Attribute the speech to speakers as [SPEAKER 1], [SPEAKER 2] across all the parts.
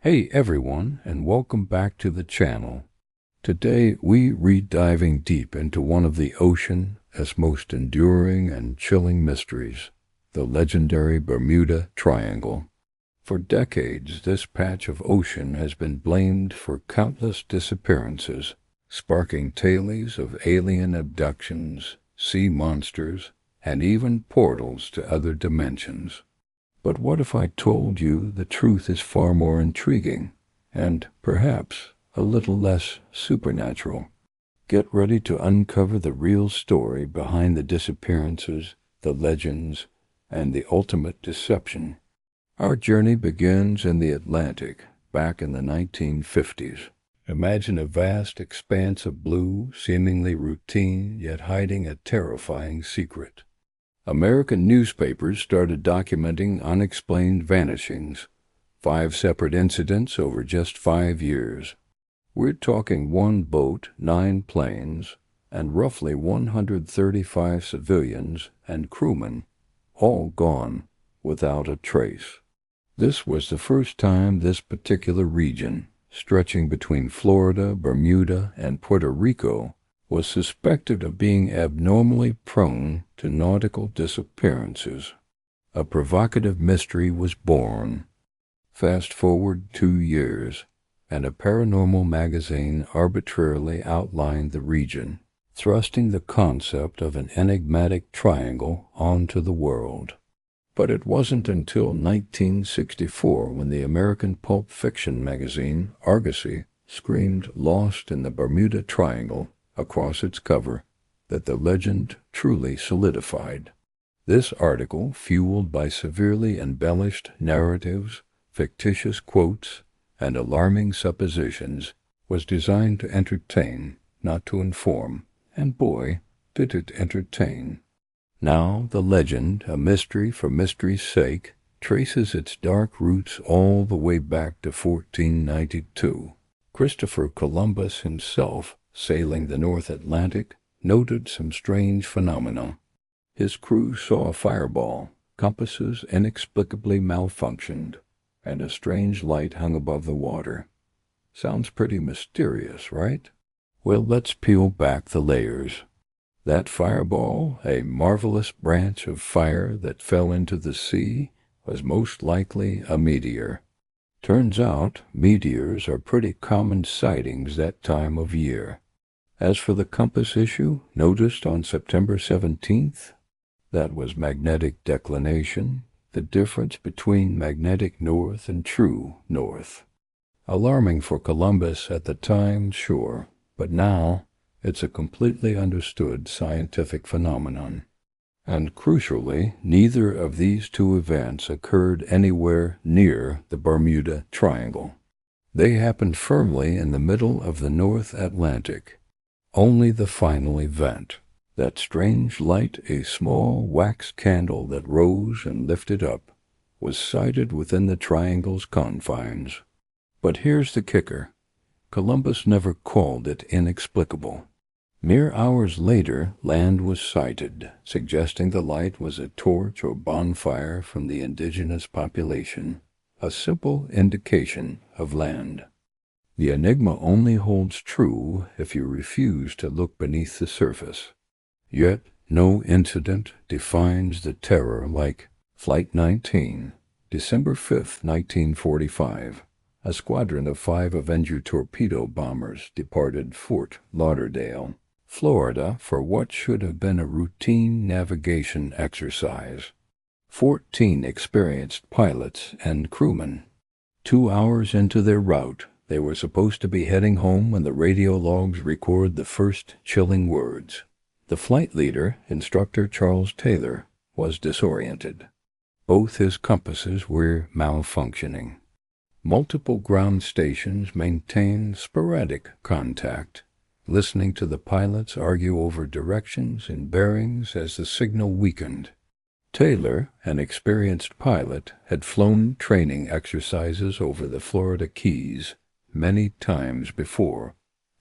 [SPEAKER 1] Hey everyone, and welcome back to the channel. Today we're diving deep into one of the ocean's most enduring and chilling mysteries, the legendary Bermuda Triangle. For decades, this patch of ocean has been blamed for countless disappearances, sparking tales of alien abductions, sea monsters, and even portals to other dimensions. But what if I told you the truth is far more intriguing, and perhaps a little less supernatural? Get ready to uncover the real story behind the disappearances, the legends, and the ultimate deception. Our journey begins in the Atlantic, back in the 1950s. Imagine a vast expanse of blue, seemingly routine, yet hiding a terrifying secret. American newspapers started documenting unexplained vanishings, 5 separate incidents over just 5 years. We're talking 1 boat, 9 planes, and roughly 135 civilians and crewmen, all gone without a trace. This was the first time this particular region, stretching between Florida, Bermuda, and Puerto Rico, was suspected of being abnormally prone to nautical disappearances. A provocative mystery was born. Fast forward 2 years, and a paranormal magazine arbitrarily outlined the region, thrusting the concept of an enigmatic triangle onto the world. But it wasn't until 1964 when the American pulp fiction magazine Argosy screamed "Lost in the Bermuda Triangle" across its cover that the legend truly solidified. This article, fueled by severely embellished narratives, fictitious quotes, and alarming suppositions, was designed to entertain, not to inform, and boy, did it entertain. Now the legend, a mystery for mystery's sake, traces its dark roots all the way back to 1492. Christopher Columbus himself, sailing the North Atlantic, noted some strange phenomena. His crew saw a fireball, compasses inexplicably malfunctioned, and a strange light hung above the water. Sounds pretty mysterious, right? Well, let's peel back the layers. That fireball, a marvelous branch of fire that fell into the sea, was most likely a meteor. Turns out, meteors are pretty common sightings that time of year. As for the compass issue, noticed on September 17th, that was magnetic declination, the difference between magnetic north and true north. Alarming for Columbus at the time, sure, but now it's a completely understood scientific phenomenon. And crucially, neither of these 2 events occurred anywhere near the Bermuda Triangle. They happened firmly in the middle of the North Atlantic. Only the final event, that strange light, a small wax candle that rose and lifted up, was sighted within the triangle's confines. But here's the kicker. Columbus never called it inexplicable. Mere hours later, land was sighted, suggesting the light was a torch or bonfire from the indigenous population, a simple indication of land. The enigma only holds true if you refuse to look beneath the surface. Yet no incident defines the terror like Flight 19, December 5, 1945. A squadron of 5 Avenger torpedo bombers departed Fort Lauderdale, Florida, for what should have been a routine navigation exercise. 14 experienced pilots and crewmen. 2 hours into their route, they were supposed to be heading home when the radio logs record the first chilling words. The flight leader, Instructor Charles Taylor, was disoriented. Both his compasses were malfunctioning. Multiple ground stations maintained sporadic contact, listening to the pilots argue over directions and bearings as the signal weakened. Taylor, an experienced pilot, had flown training exercises over the Florida Keys many times before,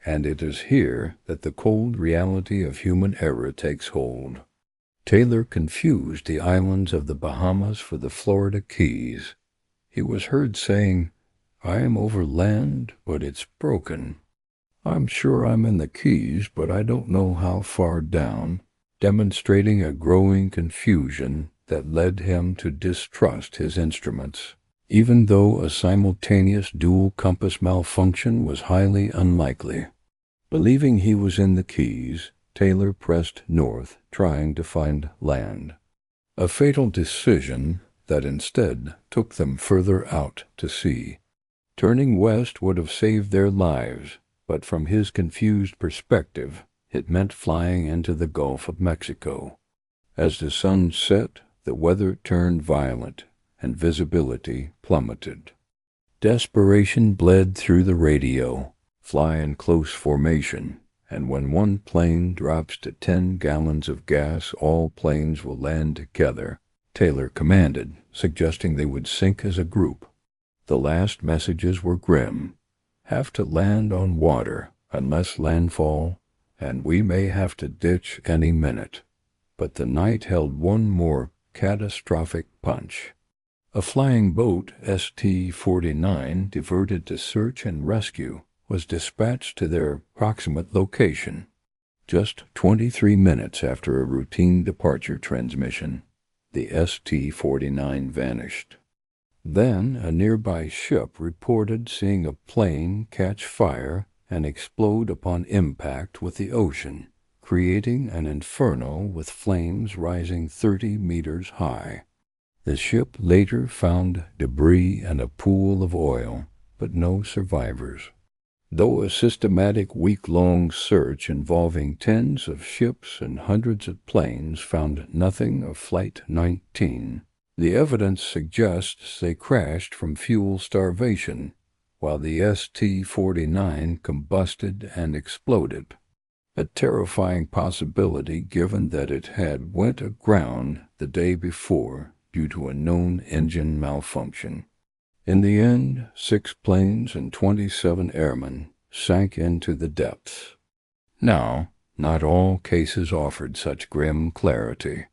[SPEAKER 1] and it is here that the cold reality of human error takes hold. Taylor confused the islands of the Bahamas for the Florida Keys. He was heard saying, I am over land, but it's broken. I'm sure I'm in the Keys, but I don't know how far down," demonstrating a growing confusion that led him to distrust his instruments, even though a simultaneous dual compass malfunction was highly unlikely. Believing he was in the Keys, Taylor pressed north, trying to find land. A fatal decision that instead took them further out to sea. Turning west would have saved their lives, but from his confused perspective, it meant flying into the Gulf of Mexico. As the sun set, the weather turned violent, and visibility plummeted. Desperation bled through the radio. Fly in close formation, and when one plane drops to 10 gallons of gas, all planes will land together, Taylor commanded, suggesting they would sink as a group. The last messages were grim. "Have to land on water, unless landfall, and we may have to ditch any minute." But the night held one more catastrophic punch. A flying boat, ST-49, diverted to search and rescue, was dispatched to their approximate location. Just 23 minutes after a routine departure transmission, the ST-49 vanished. Then a nearby ship reported seeing a plane catch fire and explode upon impact with the ocean, creating an inferno with flames rising 30 meters high. The ship later found debris and a pool of oil, but no survivors. Though a systematic week-long search involving tens of ships and hundreds of planes found nothing of Flight 19, the evidence suggests they crashed from fuel starvation, while the ST-49 combusted and exploded. A terrifying possibility given that it had went aground the day before due to a known engine malfunction. In the end, 6 planes and 27 airmen sank into the depths. Now, not all cases offered such grim clarity.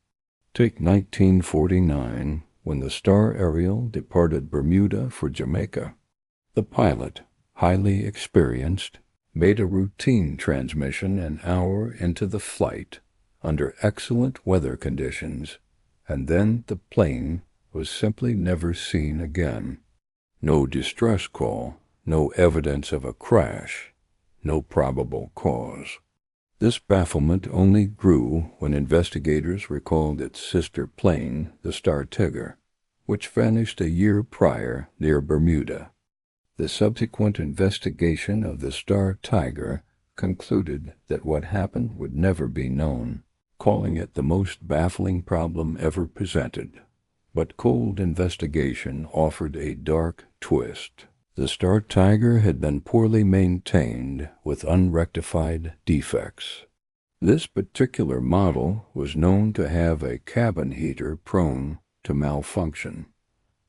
[SPEAKER 1] Take 1949, when the Star Ariel departed Bermuda for Jamaica. The pilot, highly experienced, made a routine transmission an hour into the flight under excellent weather conditions, and then the plane was simply never seen again. No distress call, no evidence of a crash, no probable cause. This bafflement only grew when investigators recalled its sister plane, the Star Tiger, which vanished a year prior near Bermuda. The subsequent investigation of the Star Tiger concluded that what happened would never be known, calling it the most baffling problem ever presented. But cold investigation offered a dark twist. The Star Tiger had been poorly maintained with unrectified defects. This particular model was known to have a cabin heater prone to malfunction,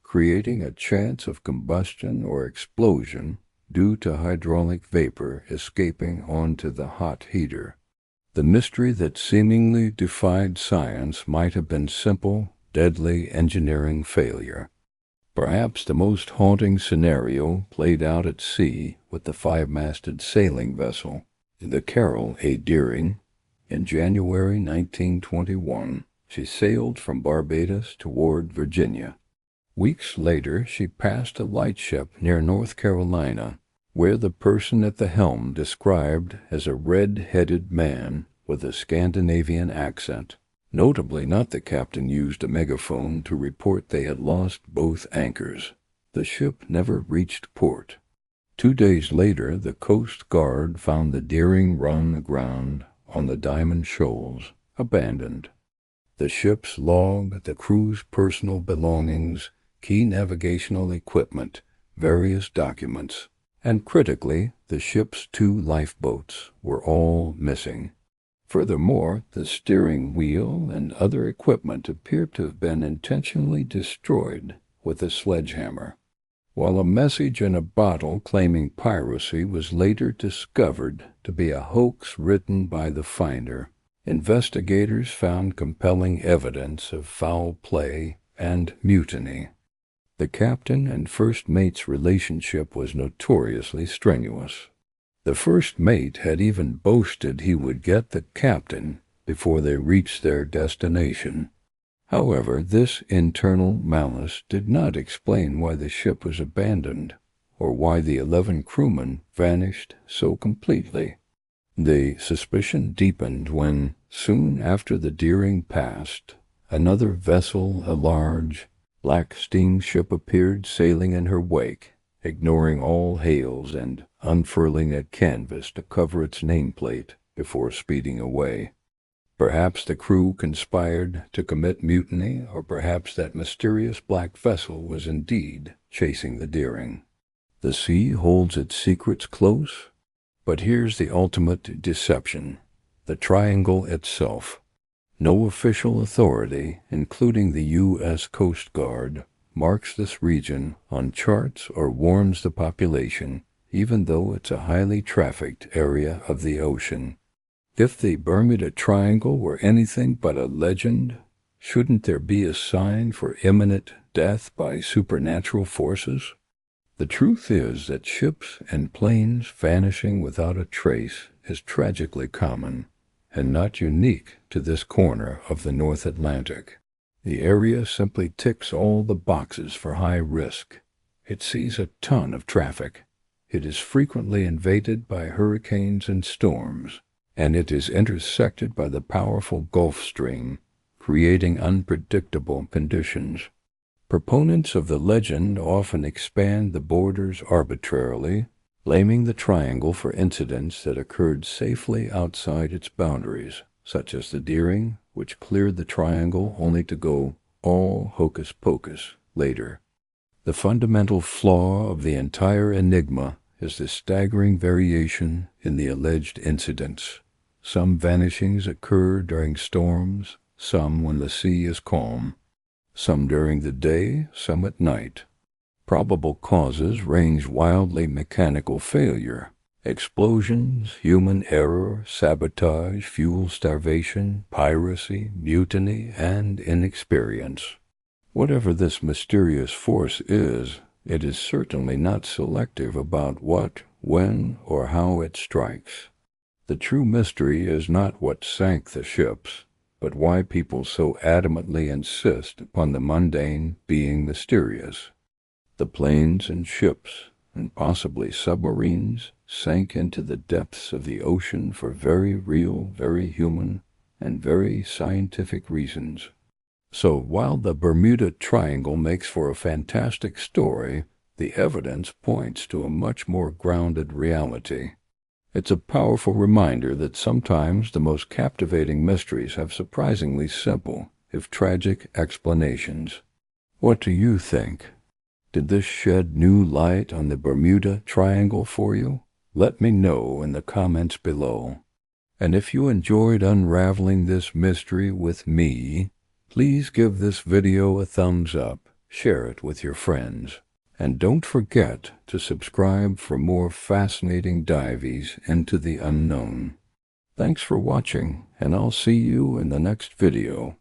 [SPEAKER 1] creating a chance of combustion or explosion due to hydraulic vapor escaping onto the hot heater. The mystery that seemingly defied science might have been simple, deadly engineering failure. Perhaps the most haunting scenario played out at sea with the 5-masted sailing vessel, the Carroll A. In January 1921, she sailed from Barbados toward Virginia. Weeks later, she passed a lightship near North Carolina, where the person at the helm described as a red-headed man with a Scandinavian accent. Notably, not the captain used a megaphone to report they had lost both anchors. The ship never reached port. 2 days later, the Coast Guard found the Deering run aground on the Diamond Shoals, abandoned. The ship's log, the crew's personal belongings, key navigational equipment, various documents, and critically, the ship's 2 lifeboats were all missing. Furthermore, the steering wheel and other equipment appeared to have been intentionally destroyed with a sledgehammer. While a message in a bottle claiming piracy was later discovered to be a hoax written by the finder, investigators found compelling evidence of foul play and mutiny. The captain and first mate's relationship was notoriously strenuous. The first mate had even boasted he would get the captain before they reached their destination. However, this internal malice did not explain why the ship was abandoned, or why the 11 crewmen vanished so completely. The suspicion deepened when, soon after the Deering passed, another vessel, a large, black steamship, appeared sailing in her wake, ignoring all hails and unfurling at canvas to cover its nameplate before speeding away. Perhaps the crew conspired to commit mutiny, or perhaps that mysterious black vessel was indeed chasing the Deering. The sea holds its secrets close, but here's the ultimate deception: the triangle itself. No official authority, including the U.S. Coast Guard, marks this region on charts or warns the population, even though it's a highly trafficked area of the ocean. If the Bermuda Triangle were anything but a legend, shouldn't there be a sign for imminent death by supernatural forces? The truth is that ships and planes vanishing without a trace is tragically common, and not unique to this corner of the North Atlantic. The area simply ticks all the boxes for high risk. It sees a ton of traffic. It is frequently invaded by hurricanes and storms, and it is intersected by the powerful Gulf Stream, creating unpredictable conditions. Proponents of the legend often expand the borders arbitrarily, blaming the triangle for incidents that occurred safely outside its boundaries, such as the Deering, which cleared the triangle only to go all hocus-pocus later. The fundamental flaw of the entire enigma is the staggering variation in the alleged incidents. Some vanishings occur during storms, some when the sea is calm, some during the day, some at night. Probable causes range wildly: mechanical failure, explosions, human error, sabotage, fuel starvation, piracy, mutiny, and inexperience. Whatever this mysterious force is, it is certainly not selective about what, when, or how it strikes. The true mystery is not what sank the ships, but why people so adamantly insist upon the mundane being mysterious. The planes and ships, and possibly submarines, sank into the depths of the ocean for very real, very human, and very scientific reasons. So while the Bermuda Triangle makes for a fantastic story, the evidence points to a much more grounded reality. It's a powerful reminder that sometimes the most captivating mysteries have surprisingly simple, if tragic, explanations. What do you think? Did this shed new light on the Bermuda Triangle for you? Let me know in the comments below. And if you enjoyed unraveling this mystery with me, please give this video a thumbs up, share it with your friends, and don't forget to subscribe for more fascinating dives into the unknown. Thanks for watching, and I'll see you in the next video.